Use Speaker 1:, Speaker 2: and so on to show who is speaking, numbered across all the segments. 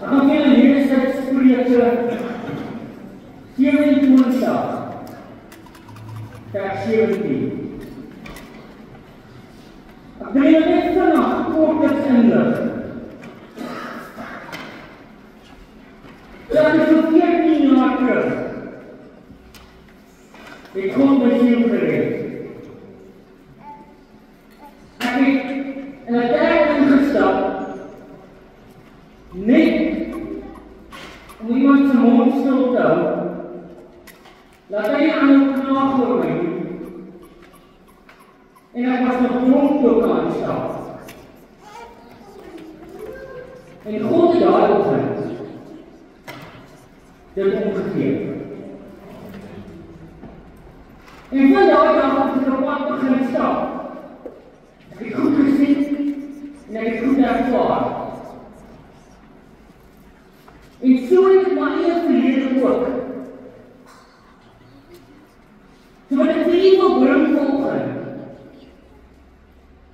Speaker 1: Ek gaan vir julle lees uit Spreuke 27 vers 17. Ek wil julle net vanaf kort inlig. Dat is so 14 jaar terug. Ik kom met ziel gereed. Heb ik in het tijd ingestapt, niet om iemand zijn mond stil te houden, laat hij aan de knaag gooien. En hij was nog dronk ook aan de stad. En God daarop het. Dit omgekeerd. En van daai dag af het ek op pad begin stap. Ek het goed gesien en ek het goed ervaar. En so het ek my eie verlede ook. So wat ek vir u wil bring volgende,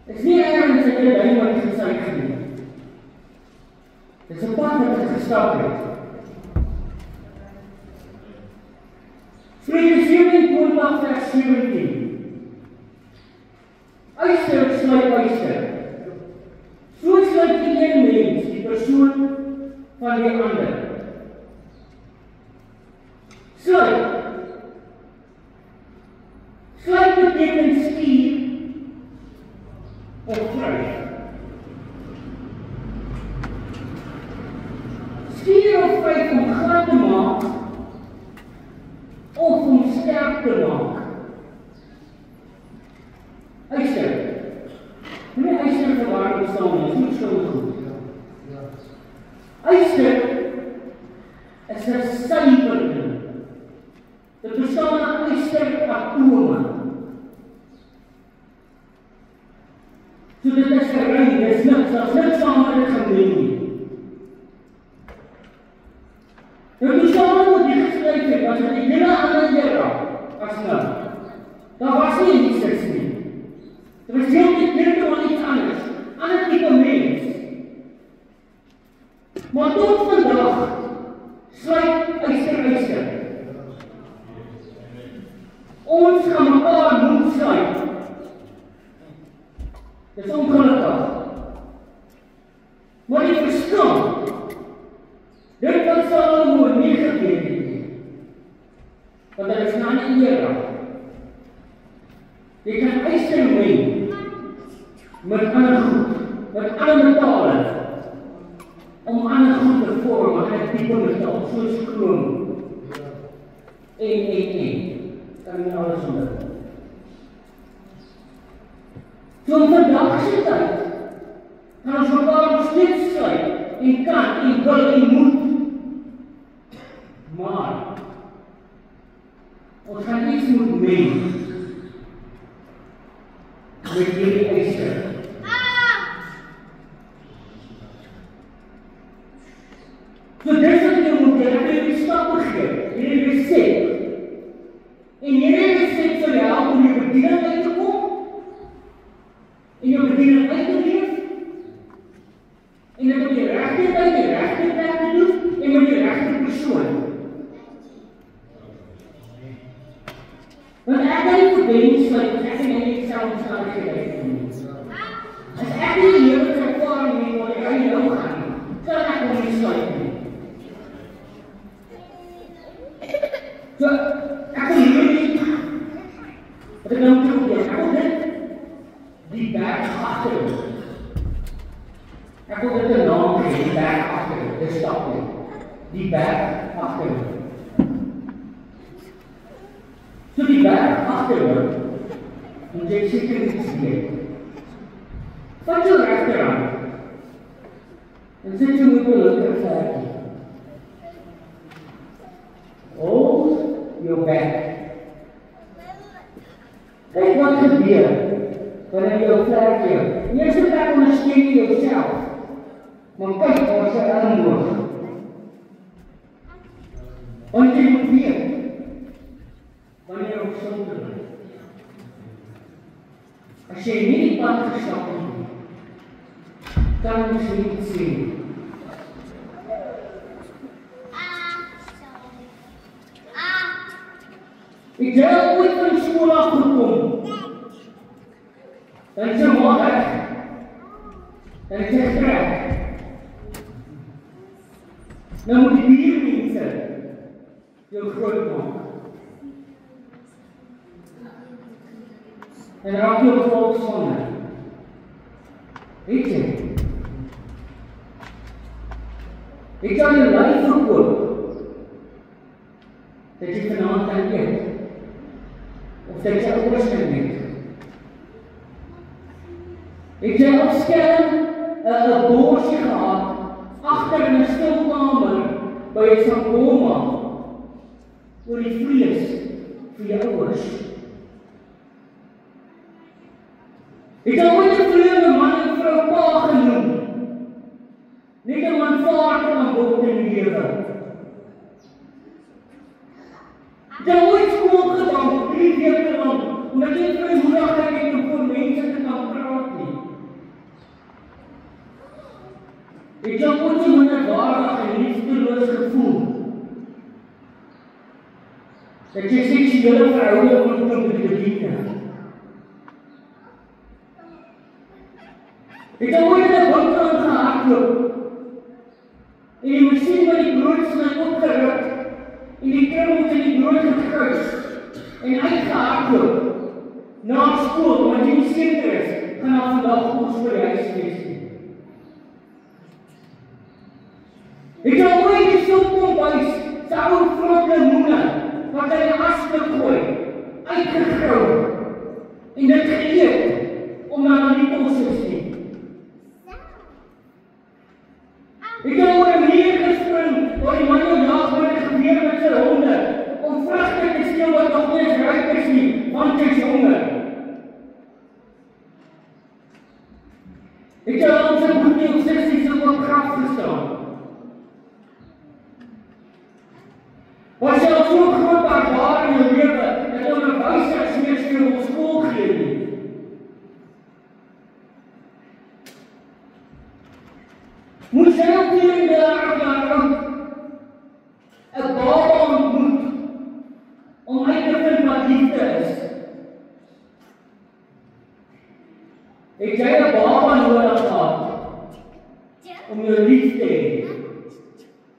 Speaker 1: is nie ergens ek het by my gesuig nie. Dit is 'n pad wat ek gestap het. Spreuke 27 vers 17. Uister sluit uister. So sluit die een mens die persoon van die ander. Sluit. Sluit beteken stuur of vryf. Stuur of vryf om glad te maak of om sterk te maak. Uister. Nie uister verwaar bestaan nie, is nie skuldig goed. Uister is 'n suiwering. Dit bestaan uit uisteratome. So dit is gerein, dit is niks, daar is niks aan wat dit gemeen nie. Nou die saam wat die geskryf het, was dit die hele ander era as nou. Daar was nie iets nie. Dit was heeltemal iets anders. Ander tipe mens. Maar tot vandag sluit uister. Ons gaan mekaar moet sluit. Dit is ongelukkig. Maar die verskil, dit wat Salomo nie gegeet het, want dit is na 'n era. Jy kan uister meng met ander goed, met ander metale, om ander goed te vorm, ander type metaal, soos krom. Kan nie alles onder. So in vandag se tyd, kan ons mekaar nog steeds sluit, en kan, en wil, en moet. Maar, ons gaan iets moet meng met hierdie uister. So dis wat jy moet doen, ek het die stappe gegee, hierdie resept. En hierdie resept sal jou help om jou bediening uit te kom, en jou bediening uit te leef, en dit op die regte tyd, die regte plek te doen, en met die regte persoon. Want ek kan nie verwens wat ek en ek self omstandighede nie. As ek nie die lewenservaring het wat ek aan jou gaan, kan ek hom nie sluit nie. So, ek wil hierdie, wat ek nou probeer, ek wil dit, die berg agter. Ek wil dit 'n naam gee, die berg agter, dit stap nie. Die berg agter. So die berg agter, moet jy seker iets weet. Vat jou regterhand, en sit jou met jou linkervlerkie. Hold your back. Kyk wat gebeur wanneer jou vlerkie. In eerste plek ondersteun jy jouself, maar kyk waar sy elmboog. Want jy moet weet, wanneer jy op sonde bly. As jy nie die pad gestap het, kan jy nie sien. dan is jy maar reg, dan is jy getrek. Nou moet die biermense jou groot maak. En raak jy op volksvange. Weet jy? Ek kan jou lyf verkoop, dat jy vanaand kan eet, of dat jy oors kan eet. Ek jy opskelm, 'n boorsie gehad, agter in 'n stilkamer, by jy van Boma, oor die vlees, vir jou ouers. Ek het ooit 'n vreemde man en vrou pa genoem, net 'n man vaart aan bod in die lewe. Ek het ooit skool gedaan, 3 weke lang, omdat jy vir my moedigheid het om voor mense te kan praat nie. Ek het ooit so minderwaardig en liefdeloos gevoel, dat jy seksuele verhouding moet met die bediende. Ek het ooit in 'n winkel gehardloop, en die masjien wat die brood sny opgeruk, en die krummels in die brood gekruis, en uitgehardloop, na skool, omdat jy nie seker is, gaan daar vandag kos vir die huisfees nie. Ek het ooit die stilkombuis, sy ou vrot lemoene, wat hy in die as gegooi, uitgegrou, en dit geëet, om dan aan die kos te sien. Ek het oor 'n muur gespring, waar die man jou jaag met 'n geweer met sy honde, om vrugte te steel wat nog nie eens ryp is nie, want jy's honger. Ek het al sy boetie op 60 op graf gestaan. Was jy al so groot barbaar in jou lewe, dat onderwysers nie eens vir jou op skool gee nie? Moes jy op 4 jaar oud 'n baba ontmoet, om uit te vind wat liefde is? Het jy 'n baba nodig gehad, om jou lief te hê,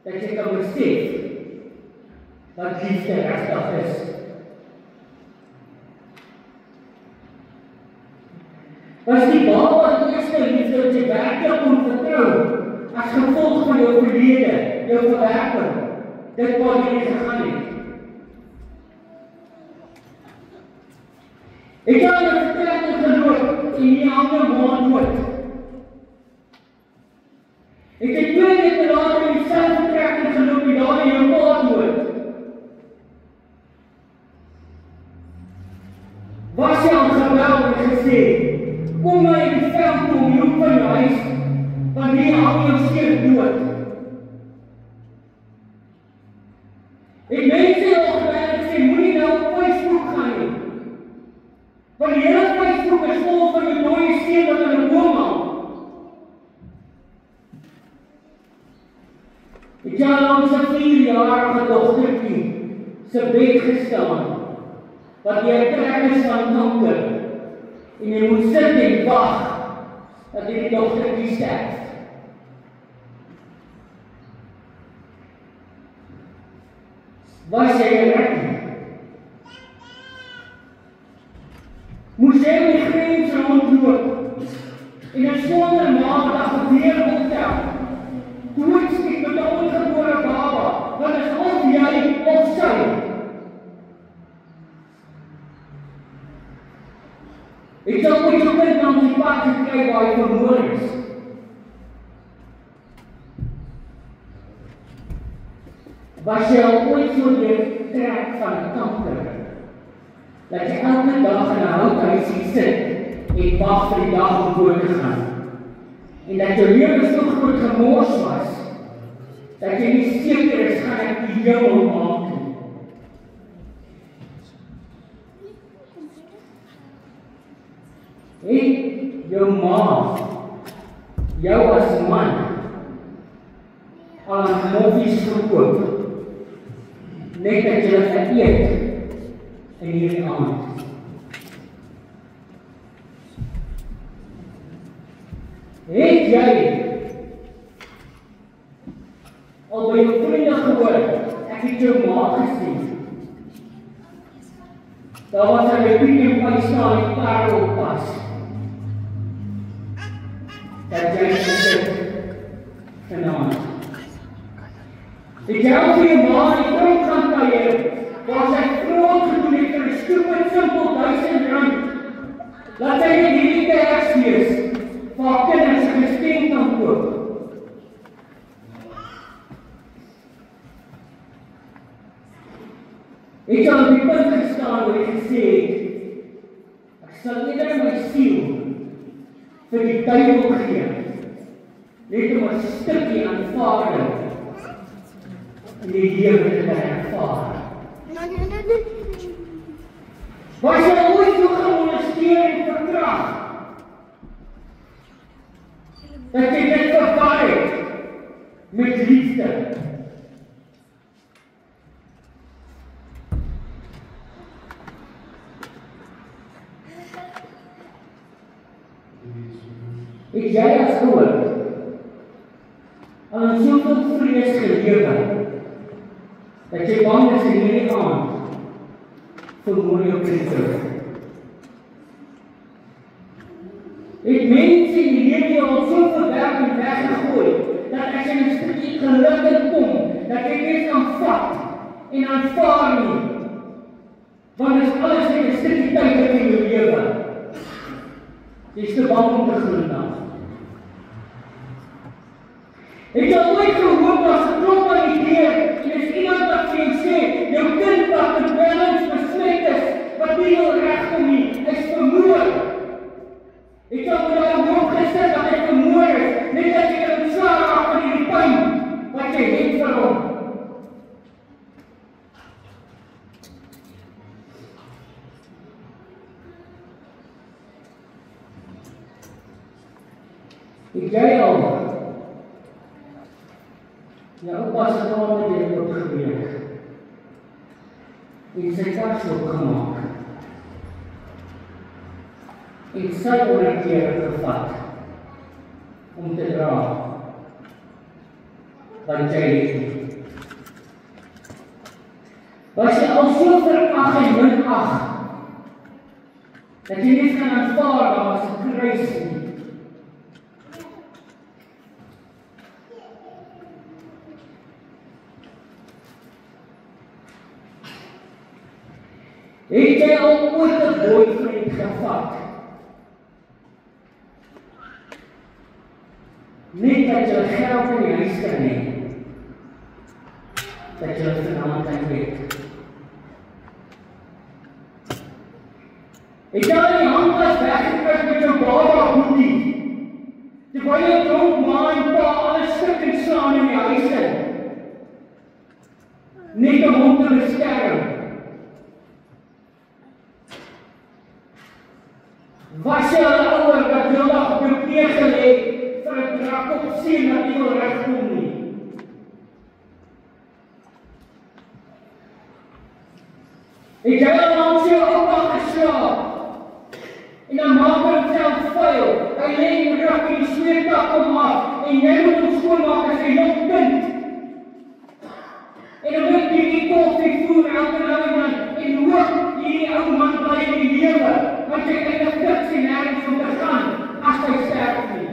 Speaker 1: dat jy kan besef, wat liefde regtig is? Was die baba die eerste liefde wat jy werklik kon vertrou, as gevolg van jou verlede, jou verwerping, dit waar jy gegaan het? Ek het in 'n vertrek geloop, en nie ander maand dood. Ek het 2 weke later in dieselfde vertrek geloop, en daar in jou pa dood. Was jy al gebel en gesê, kom maar in die veld toe, om jou van jou huis, want die hang jou seer dood. Ek mense al gebel en sê, moenie nou op Facebook gaan nie, want die hele Facebook is vol van die dooie seer wat in 'n boom hang. Ek het al langs 'n 4-jarige dogtertjie se bed gestaan, wat jy trek is van kanker, en jy moet sit en wag, dat die dogtertjie sterf. Was jy reg? Moes jy die grens rondloop, en 'n swanger maandag weer optel, doodskiet met 'n ongebore baba, wat is of jy of sy? Ek sal ooit jou kind aan die pad gekry waar jy vermoor is. Was jy al ooit so trek van kanker, dat jy elke dag in 'n houthuisie sit, en wag vir die dag om dood te gaan, en dat jou lewe so groot gemors was, dat jy nie seker is, gaan ek die hemel maak nie. Het jou ma, jou as man, al aan moffies gekoop, net dat jy het geëet in hierdie aand? Het jy al by jou vriende gehoor, ek het jou ma gesien. Daar was 'n premium by staan die Karel pas. Dat jy sit vanaand. Het jy al vir jou ma die grond gaan kuier, waar sy groot gedoen het vir 'n stupid simpel R1000, laat sy nie hierdie kers wees, vir haar kinders 'n geskenk kan koop. Ek het al op die punt gestaan waar ek gesê het, ek sal eerder my siel vir die duiwel gee, net om 'n stukkie aanvaarding in die lewe te ervaar. Was jy ooit so gemolesteer en verkragt, dat jy dit vervaar het met liefde? Het jy as gehoord al in soveel vrees gelewe, dat jy bang is in hierdie aand vermoor jou kind terug? Het mense in die lewe al soveel werk en weggegooi, dat as jy 'n stukkie geluk in kom, dat jy net kan vat en aanvaar nie, want is alles net 'n stukkie tyd in jou lewe. Jy is te bang om te glo dan. Het jy ooit gehoor dat se klop aan die deur en is iemand wat vir jou sê, jou kind wat in balance besmet is, wat nie jou reg kom nie, is vermoor. Het jy op jou hoofd gesit dat hy vermoor is, net dat jy kan ontslae raak van die pyn wat jy het vir hom. Het jy al jou oupa se kamer het opgebreek en sy kas opgemaak en sy onderklere gevat om te dra wat jy het nie. Was jy al so verag en minag dat jy nie kan aanvaar daar was 'n kruis nie? Het jy al ooit 'n boyfriend gevat? Net dat jy geld in die huis kan hê, dat jy vanaand kan weet. Het jy al die handtas weggekruip met jou baba boetie, terwyl jy dronk ma en pa alles stuk en slaan in die huis in, net om hom te beskerm? Was jy al ouer dat jy dag op jou knie gelê vir 'n drak op sien dat jy wil regkom nie? Het jy al langs jou oupa geslaap en dan maak hy homself vuil, hy lê in die rak en die smeertak kom af en jy moet hom skoonmaak as 'n jong kind en dan moet jy die koffie voer elke nou en dan en hoop hierdie ou man bly in die lewe, want jy kan nog niks en nergens om te gaan as hy sterf nie.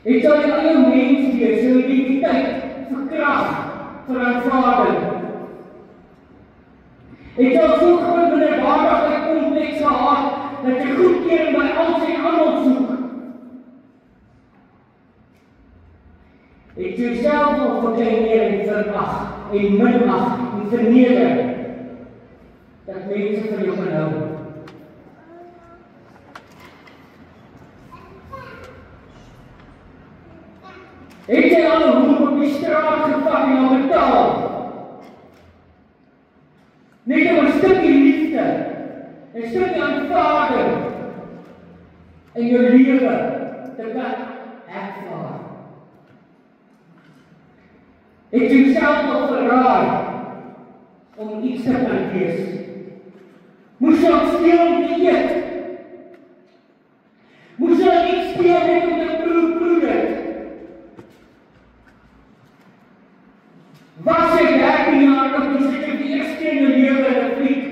Speaker 1: Het jy al jou mens wees, jou identiteit verkragt vir aanvaarding? Het jy al so groot minderwaardigheid kompleks gehad dat jy goedkeuring by alles en almal soek? Het jy self al verkleineer en verag en minag en verneder dat mense van jou kan hou? Het jy al 'n hoer op die straat gevat en al betaal? Net om 'n stukkie liefde, 'n stukkie aanvaarding in jou lewe te kan ervaar. Het jy self al verraai om iets te kan wees? Moes jy al steel om te eet, speel net om te proe dit. Was jy 13 jaar oud, toen sit jy die eerste keer in jou lewe in 'n fliek,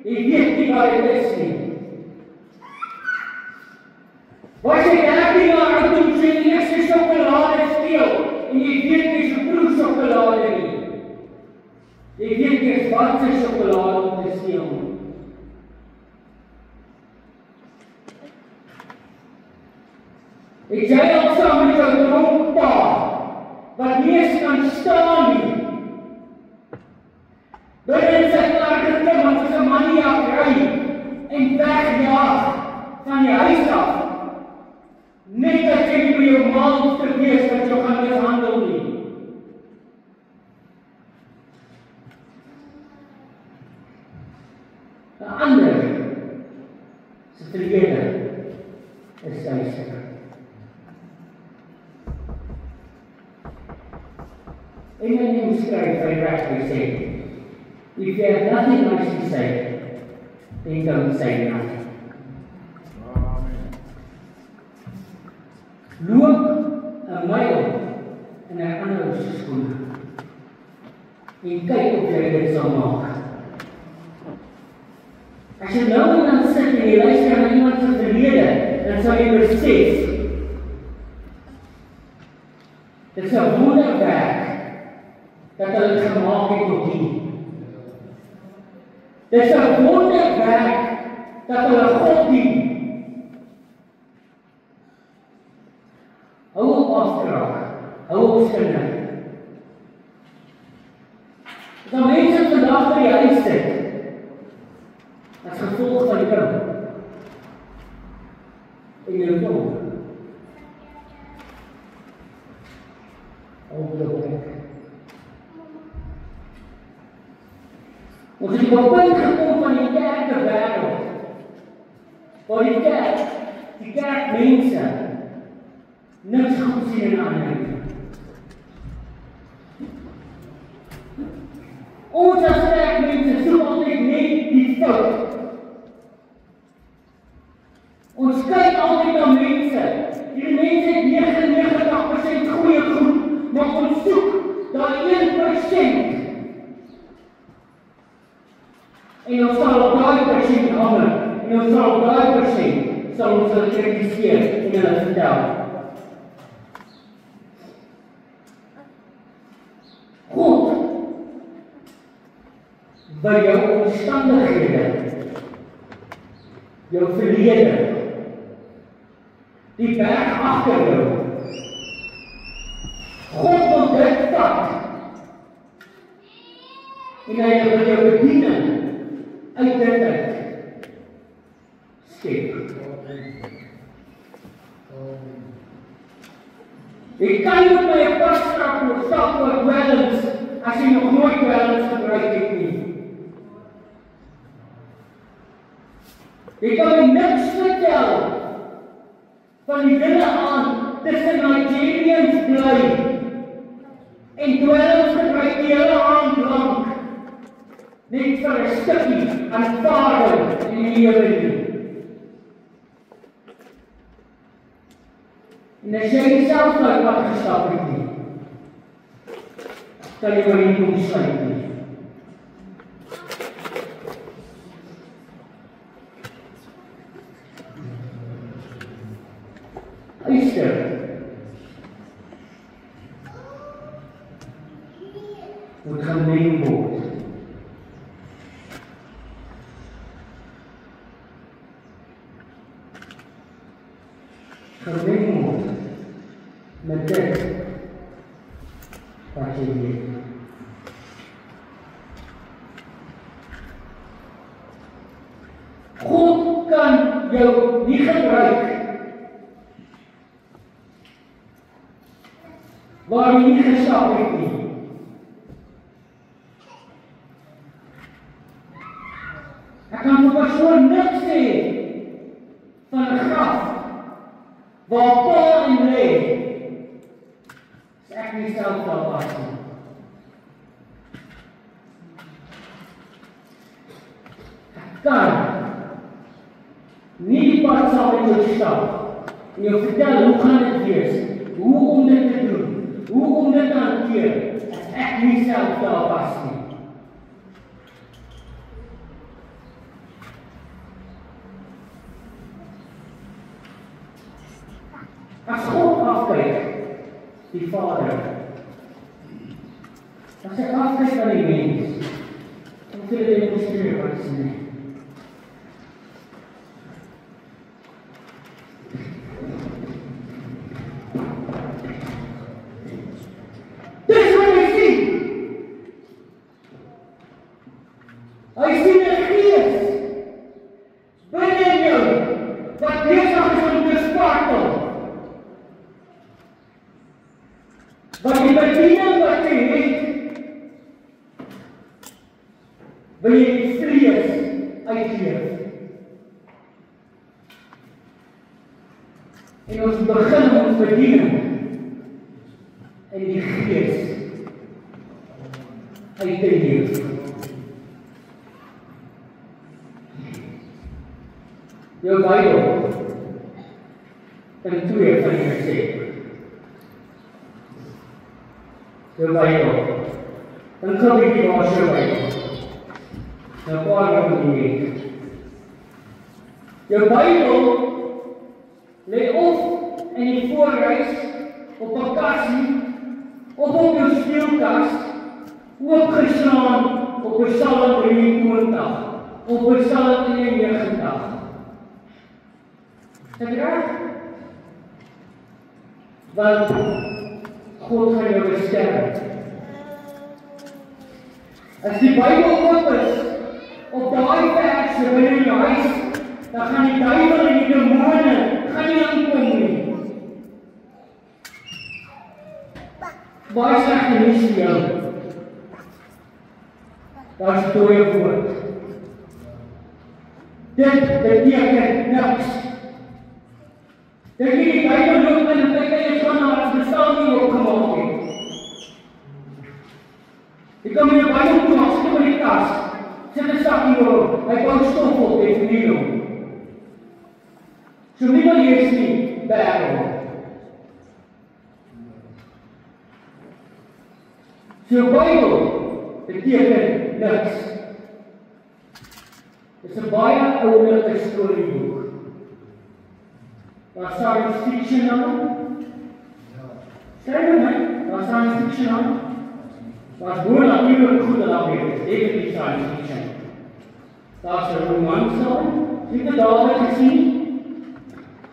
Speaker 1: jy weet nie wat dit is nie. Was jy 13 jaar oud, toen jy die eerste sjokolade steel, en jy weet nie so proe sjokolade nie. Jy weet nie wat sy sjokolade om te steel nie. Ek jy al saam met jou dronk pa, wat nie eens kan staan nie. Binne sy klaargeklim, want sy 'n maniak ry, en wegjaag van die huis af. Net dat jy nie by jou ma hoef te wees, dat jou gaan mishandel nie. Die ander, sy verlede, is sy stuk. In my new skryf, hy regtig sê, if you have nothing nice to say, then don't say nothing. Loop 'n myl in 'n ander se skoene en kyk of jy dit sal maak. As jy nou en dan sit en jy luister na iemand se verlede, dan sal jy besef, dit is 'n wonderwerk dat hulle gemaak het tot die. Dit is 'n wonderwerk dat hulle God dien. Hou op afkraak, hou op skinner. Dan mense vandag by die huis sit, as gevolg van jou en jou dom. Ongelukkig. Ons het op 'n punt gekom van die derde wêreld, waar die kerk mense niks goed sien in ander. Ons as kerkmense soek altyd net die fout. Ons kyk altyd na mense. Die mense het 99% goeie goed, maar ons soek daai 1%. En ons sal op daai persent hamer, en ons sal op daai persent sal ons hulle kritiseer en hulle vertel. God, by jou omstandighede, jou verlede, die berg agter jou, God wil dit vat, en hy wil jou bediening uit dit uit skep. Jy kan nie by 'n passtrap of stap oor dwelms as jy nog nooit dwelms gebruik het nie. Jy kan my niks vertel van die dinge aan tussen Nigerians bly en dwelms gebruik die hele aand lank net vir 'n stukkie aanvaarding in die lewe nie. En as jy self nou wat gestap het nie, kan jy maar nie kom sluit nie. Luister. Moet gemeen word. Gemeen word met dit wat jy weet. God kan jou nie gebruik waar jy nie gestap het nie. Ek kan vir persoon niks sê van 'n graf waar pa in lê. Ek nie self daar was nie. Ek kan nie die pad saam met jou stap En jou vertel hoe gaan dit wees, hoe om dit te doen, hoe om dit te hanteer, as ek nie self daar was nie. As God afkyk, die Vader, as hy afkyk aan die mens, dan sê hy demonstreer wat sy nie. Dis wat hy sien. Hy sien 'n gees binne jou, wat besig is om te spartel. Want die bediening wat jy het, wil jy die vrees uitleef. En ons begin ons bediening in die gees uit te leef. Jou Bybel in 2 van die gesê. Jou Bybel. Dan kan ek die was jou Bybel. Nou paar wat jy het. Jou Bybel lê of in die voorhuis, op 'n kassie, of op jou speelkas, oopgeslaan op Psalm 23, op Psalm 91. Is dit reg? Want God gaan jou beskerm. As die Bybel oop is, op daai verse binne jou huis, dan gaan die duiwel en die demone gaan nie aankom nie. Baie slegte nuus vir jou. Daar is dooie woord. Dit beteken niks. Dit is die duiwel loop in en jy gaan na as bestaan nie opgemaak het. Jy kan jou Bybel toe maak, sit in die kas, sit 'n sak hierop, hy bou stof op en verniel hom. So niemand lees nie, Bybel. So Bybel beteken niks. Dit is 'n baie oulike storieboek. Daar science fiction aan. Skryf my, daar science fiction aan. Daar's natuurlik goed en daar weet, definitief science fiction. Daar's 'n romans aan. Jy het daar gesien.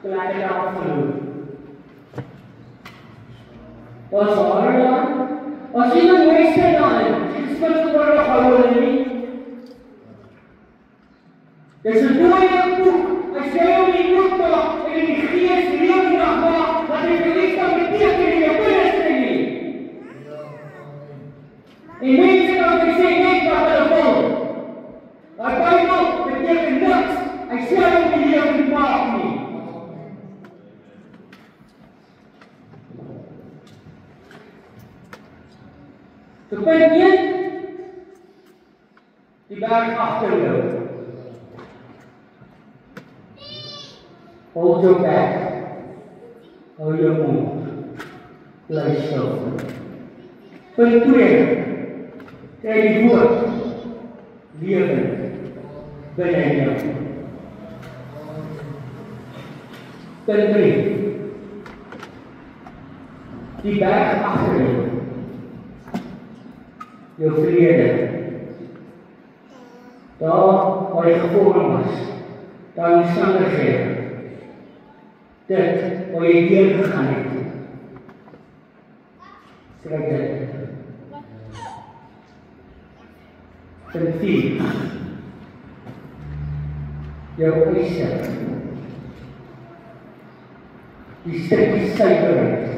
Speaker 1: Gelyk daar verloor. Daar's horror daar. As jy nou mooi sê dan, jy speel oor 'n horror nie. Dis 'n dooie boek. As jy hom nie boek maak en die gees leef nie maak, dat jy verlies kan beteken in jou binneste nie. En mense kan sê net wat hulle wil. Maar Bybel beteken niks. Hy sê hom nie leef nie maak nie. So punt 1, die berg agter jou. Hold jou bek. Hou jou mond. Bly stil. Punt 2, kry die woord lewe binne jou. Punt 3, die berg agter jou. Jou vrede. Daar waar jy gebore was, daar omstandighede. Dit waar jy deurgegaan het. Skryf dit. Punt 4. Jou eise. Die stukkie suiwerheid.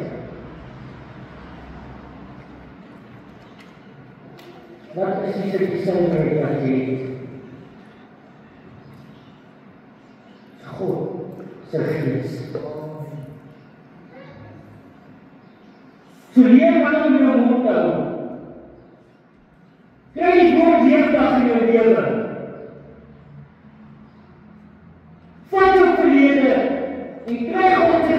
Speaker 1: Wat is die stukkie suiwerheid wat jy het? God se gees. So leer wat om jou mond hou. Kry die woord leefdag in jou lewe. Vat jou verlede en kry God se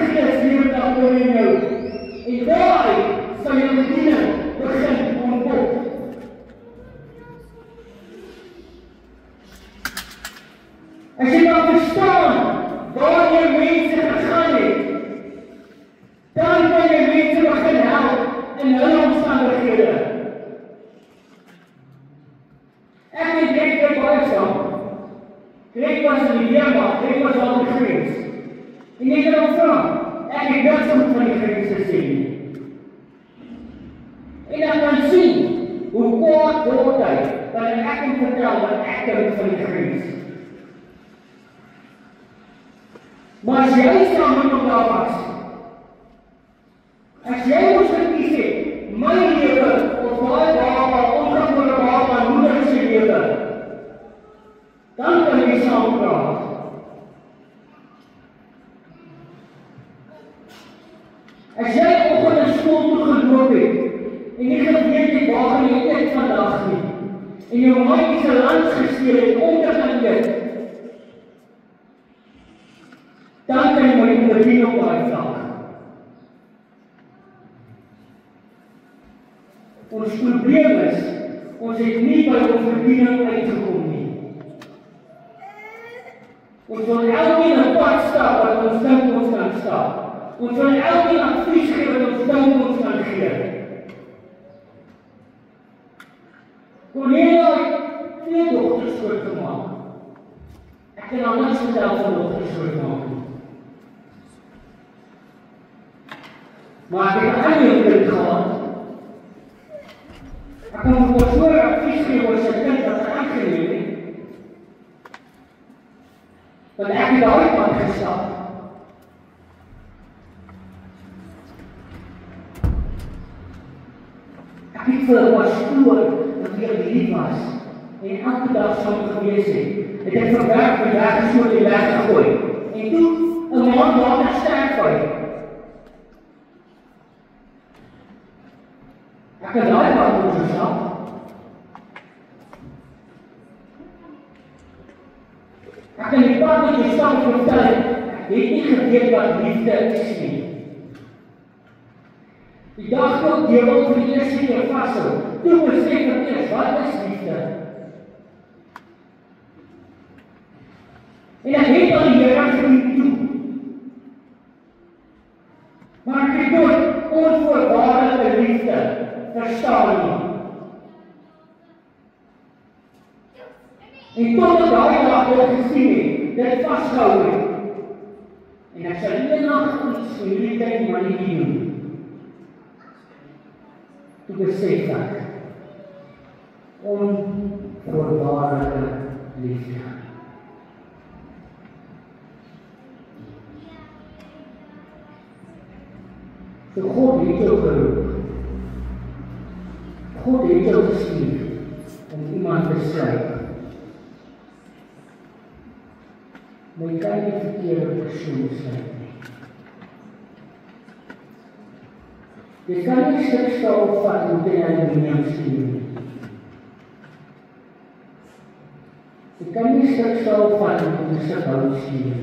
Speaker 1: vra, ek het niks goed van die grens gesê nie. En dan kan sien, hoe kwaad word hy, wanneer ek hom vertel wat ek dink van die grens. Maar as jy saam met hom daar was, as jy ons verkies het, my lewe, of my baba, ongebore baba, moeder se lewe, dan kan jy saam praat. As jy oggend in skool toe geloop het, en jy geweet het waar gaan jy eet vandag nie, en jou maatjie se lunch gesteel het om te gaan eet, dan kan jy my bedien op daai vlak. Ons probleem is, ons het nie by ons bediening uitgekom nie. Ons wil elkeen 'n pad stap wat ons dink ons kan stap. Ons wil elkeen advies gee wat ons dink ons kan gee. Cornelia het 2 dogters grootgemaak. Ek kan al niks vertel van dogters grootmaak nie. Maar ek het 'n ander kind gehad. Ek kan vir ons so advies gee oor sy kind wat sy aangeneem het. Want ek het daai pad gestap. Ek het vir haar pastoor wat weer lief was en elke dag saam gewees het ek van werk vir weg so die weg gegooi. En toe, 'n maand later sterf hy. Ek het daai pad moet gestap. Ek kan die pad met jouself vertel, ek het nie geweet wat liefde is nie. Die dag toe ek deel vir die eerste keer vashou, toe besef ek eers, wat is liefde? En ek het al die Here gedien toe. Maar ek het nooit onvoorwaardelike liefde verstaan nie. En tot ek daai dag dit gesien het, dit vasgehou het. En ek sal eendag iets vir hierdie tyd maar nie doen. Toe besef ek, onvoorwaardelike liefde. So God het jou geroep. God het jou gestuur om iemand te sluit. Maar jy kan nie die verkeerde persoon sluit nie. Jy kan nie stikstof vat en teen aluminium stuur nie. Jy kan nie stikstof vat en teen 'n stuk hout stuur nie.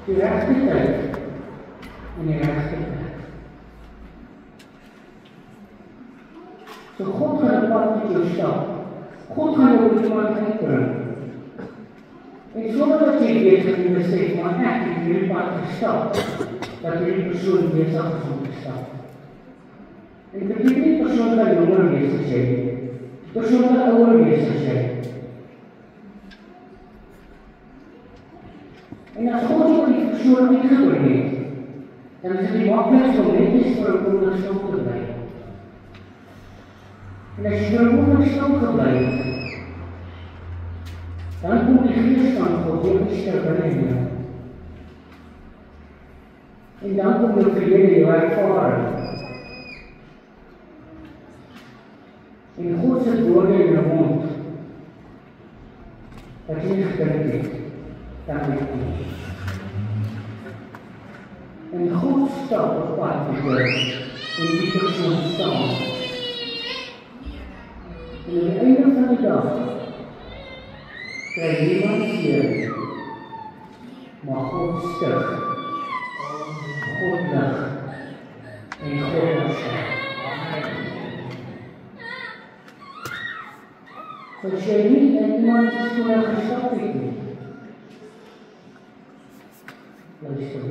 Speaker 1: Die regte tyd en die regte plek. So God gaan 'n pad met jou stap. God gaan jou op iemand uitbring. En sonder dat jy weet, gaan jy besef, maar ek het hierdie pad gestap, dat hierdie persoon besig is om te stap. En dit beteken nie persoon kan jonger wees as jy, persoon kan ouer wees as jy. En as God jou die persoon uitgebring het, dan is dit die maklikste om netjies vir 'n ouer stil te bly. En as jy vir 'n ouer stil gebly het, dan kom die Gees van God jou binne jou. En dan kom jou vrede, jou ervaring. En God se woorde in jou mond, wat jy gedink het, dan het jy. En God stap op pad met jou, en die persoon staan. En aan die einde van die dag, krijg niemand seer, maar God stig, God lig, en God ontstaan. As jy nie in iemand se skoene gestap het nie, luister.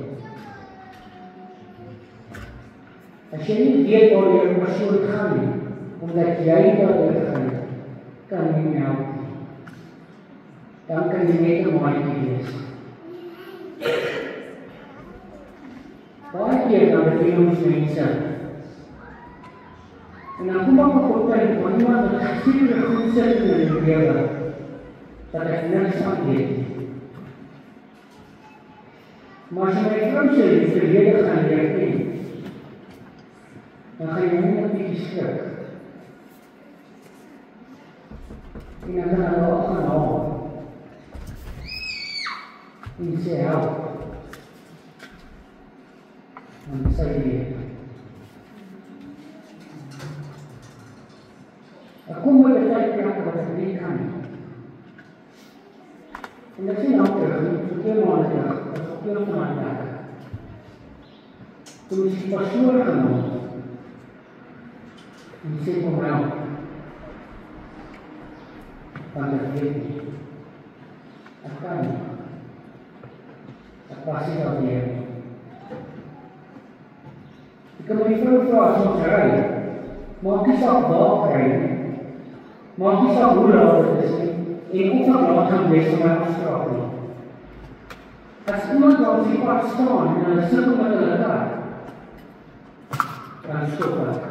Speaker 1: As jy nie weet waar jy persoon gaan nie, omdat jy daar gaan, kan jy nie help nie. dan kan jy net 'n maatjie wees. Baie keer dan betree ons mense. En dan kom ek op 'n punt waar iemand wat gesien goed sit in die lewe, dat ek niks aan weet nie. Maar as jy my vrou sê, die verlede gaan leer ken, dan gaan jy net 'n bietjie skrik. En dan kan hulle ook gaan haal. En sê, help. En sê jy, ek kom met 'n tydperk wat ek nie kan nie. En ek sien ook terug, so 2 maande terug, dat ek heel van my dag. Toen is die pastoor genomen. En die sê vir my, want ek weet nie. Ek kan nie. Ek was nie alweer. Ek kan my vrou vraag, as ons ry, maak die saak waar ek ry nie. Maak die saak hoe laat het is nie. En of ek laat gaan wees vir my afspraak nie. As iemand langs die pad staan en hulle sukkel met hulle kar, dan stop ek.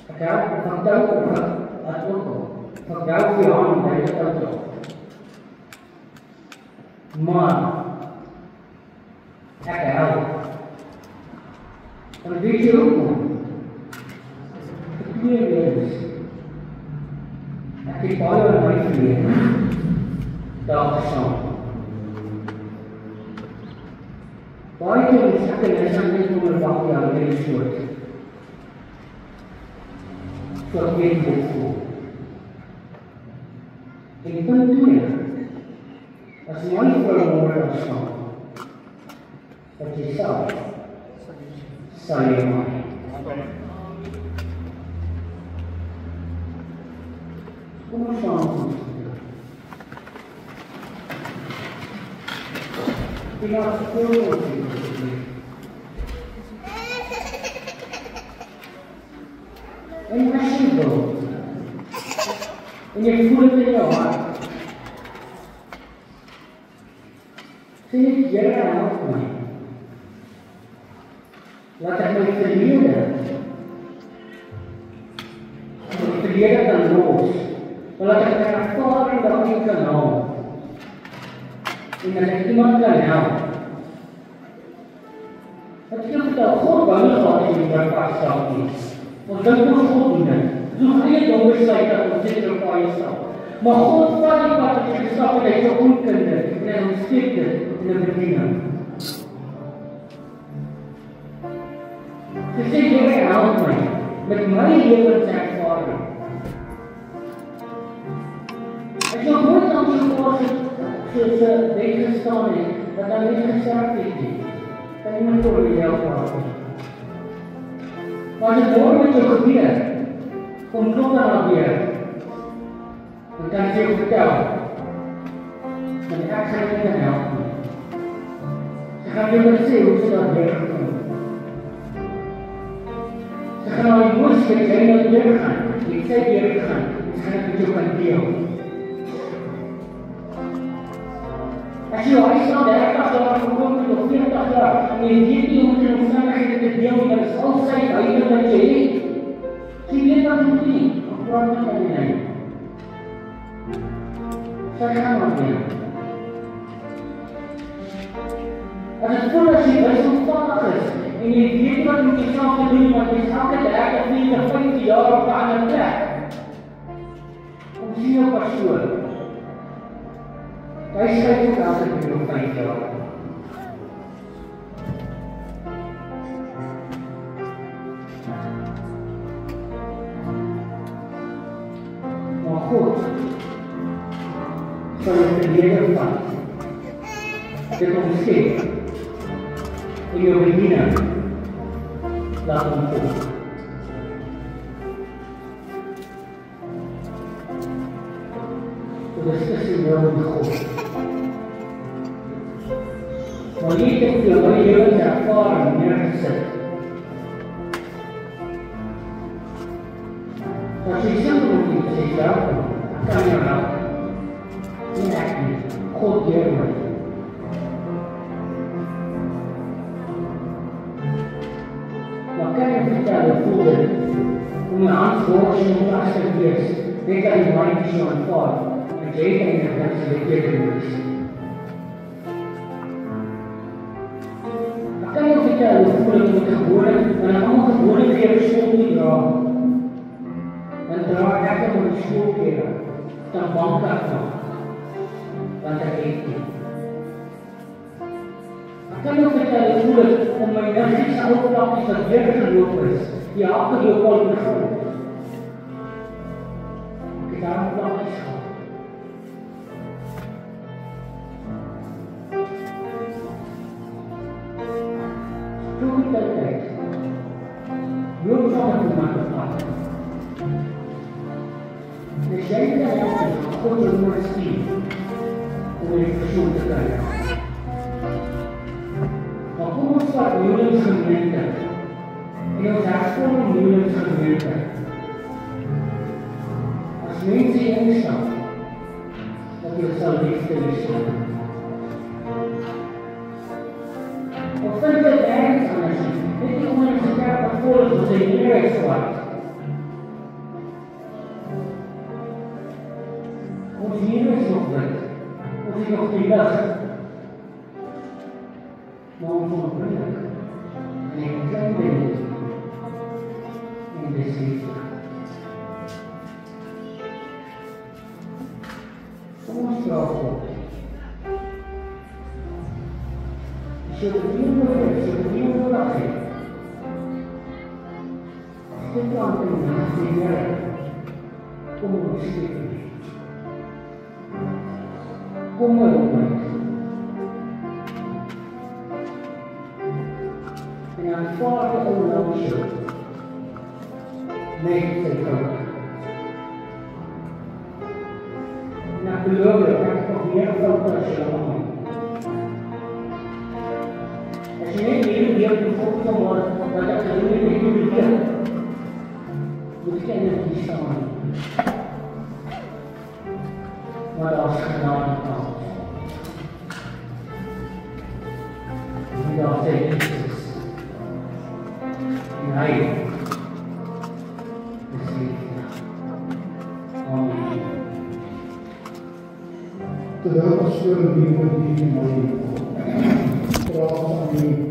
Speaker 1: Ek help van tou op wat ook al. Ek help die hand by die auto. Maar ek help. En weet jy hoekom? Ek weet wees. Ek het baie in my verlede daar gestaan. Baie keer is ek en is aan net om 'n bakkie aan die soort. So ek weet dit voel. En punt 2, as jy nie vir 'n môre staan, dat jy sal jy maar. Kom ons staan. Die laatste voorbeeld. En as jy wil, en jy voel het in jou hart, sê net, Here, help my. Laat ek my verlede kan los. Laat ek my ervaring daarin kan haal. En dat ek iemand kan help. Het is vertel, God wou nie gehad in die pad nie. Ons dink ons God doen dit. So gaan jy dom besluit dat ons net op paai stap. Maar God vat die pad wat jy gestap en hy so onkundig en hy ontsteek dit in 'n bediening. Sy sê, Here, help my met my lewenservaring. As jy nooit aan so voor soos weggestaan het, dat dan nie gesterf het nie, kan jy nie oor die help praat nie. Maar as het woord met jou gebeur, kom klop dan weer, dan kan jy jou vertel, dat ek gaan nie kan help nie. Sy gaan jou maar sê, hoe sy dat weggekom. Sy gaan al die moes, jy sê dat jy gaan, jy sê jy gaan, sy gaan het met jou kan deel. As jy huis na 30 jaar verkoop het of 40 jaar, en jy weet nie hoe die omstandighede te deel, maar dit is al sy huidige wat jy het. Sy weet wat jy nie, of praat nie van die lijn. Sy gaan maar weer. As het voel as jy wisselvallig is, en jy weet wat moet jy self te doen, want jy is elke 30, 40, 50 jaar op 'n ander plek. Kom sien jou pastoor. Hy skryf ook altyd vir jou 5 jaar. Maar God sal jou verlede vat, dit omskep en jou bediening laat omvolg. Dit is tussen jou en God. Maar jy het vir jou lewenservaring neergesit. As jy simpel moet sê, ek kan jou help. God deur my. Maar kan jy vertel hoe voel dit om my aanspoor in die vas te wees, net aan die mind so aanvaar, en jy kan nie dat sy beteken is. Maar kan jy vertel hoe voel dit om het gewone, en allemaal gewone keer school te dra, dan dra ek om die schoolkere, dan bank ek van, want ek eet nie. Ek kan ook vertel hoe voel het om my niggies oudplakkies wat weer geloop is, die hape die ook al begin. Ek het daar plakkies gehad. Toen die tijd, loop van het om aan te pakken. Dus jij kan helpen, God wil maar zien, om in persoon te krijgen. Maar kom ons vat huweliksgemeente en ons hervorming huweliksgemeente. As mense instap, dat jy sal liefde wees. Of vind jy ergens anders, net die universiteit wat voor is, wat sy Here is wat. Ons Here is nog wit, ons is nog die lig. Maar ons onbrillik, en ek klein beeld, en besef. Kom ons vraag God. So die nodig het. Stik aan die naast die Here, kom ons stik nie. Kom maar op my. En aanvaar die ou langsje, met sy koud. En ek beloof dat ek nog meer koud as jy aan. As jy net hier weer die volgende word, dat ek gedoen het die weer, moet jy net nie staan. Maar daar is genade kans. En daar sê Jesus, en hy is liefde. Amen.
Speaker 2: Terwijl ons voor die praat van die